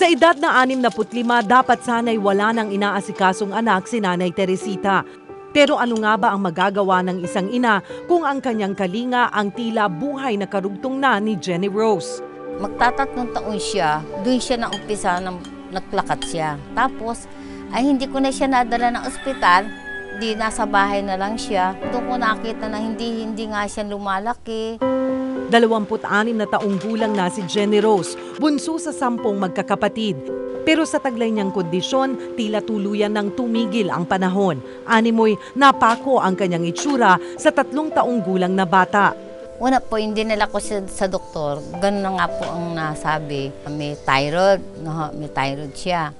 Sa edad na 65, dapat sana'y wala nang inaasikasong anak si Nanay Teresita. Pero ano nga ba ang magagawa ng isang ina kung ang kanyang kalinga ang tila buhay na karugtong na ni Jenny Rose? Magtatatlong taon siya, doon siya na umpisa ng naglakat siya. Tapos, ay hindi ko na siya nadala ng ospital, di nasa bahay na lang siya. Doon ko nakita na hindi nga siya lumalaki. 26 na taong gulang na si Jenny Rose, bunso sa 10 magkakapatid. Pero sa taglay niyang kondisyon, tila tuluyan ng tumigil ang panahon. Animoy, napako ang kanyang itsura sa 3 taong gulang na bata. Una po, hindi nila ko sa doktor. Ganun na nga po ang nasabi. May thyroid. May thyroid siya.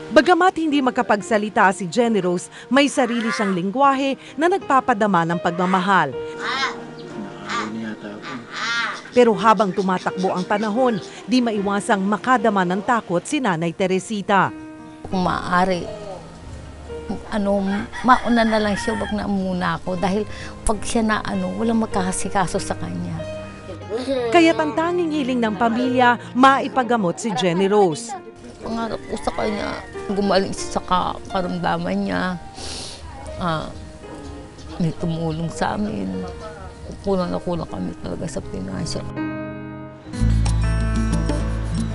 Bagamat hindi makapagsalita si Jenny Rose, may sarili siyang lingwahe na nagpapadama ng pagmamahal. Pero habang tumatakbo ang panahon, di maiwasang makadama ng takot si Nanay Teresita. Kung maaari, mauna na lang siya, wag na muna ako. Dahil pag siya na walang magkakasikaso sa kanya. Kaya't ang tanging hiling ng pamilya, maipagamot si Jenny Rose. Pangarap ko sa kanya, gumaling siya sa karamdaman niya. May tumulong sa amin. Kulang na kulang kami talaga sa pinasya.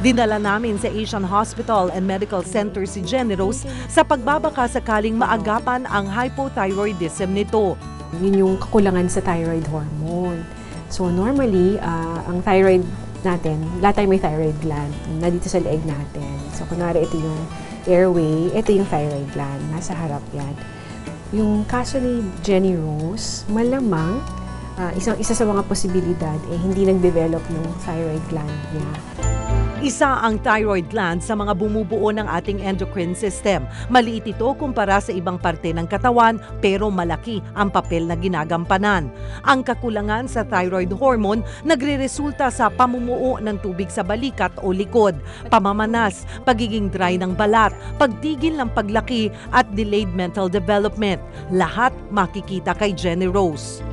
Dinala namin sa Asian Hospital and Medical Center si Jenny Rose sa pagbabaka sakaling maagapan ang hypothyroidism nito. Yun yung kakulangan sa thyroid hormone. So normally, ang thyroid natin, lahat tayo may thyroid gland na dito sa leeg natin. So kunwari ito yung airway, ito yung thyroid gland, nasa harap yan. Yung kaso ni Jenny Rose, malamang isa sa mga posibilidad hindi nag-develop ng thyroid gland niya. Isa ang thyroid gland sa mga bumubuo ng ating endocrine system. Maliit ito kumpara sa ibang parte ng katawan pero malaki ang papel na ginagampanan. Ang kakulangan sa thyroid hormone nagreresulta sa pamumuo ng tubig sa balikat o likod, pamamanas, pagiging dry ng balat, pagtigil ng paglaki at delayed mental development. Lahat makikita kay Jenny Rose.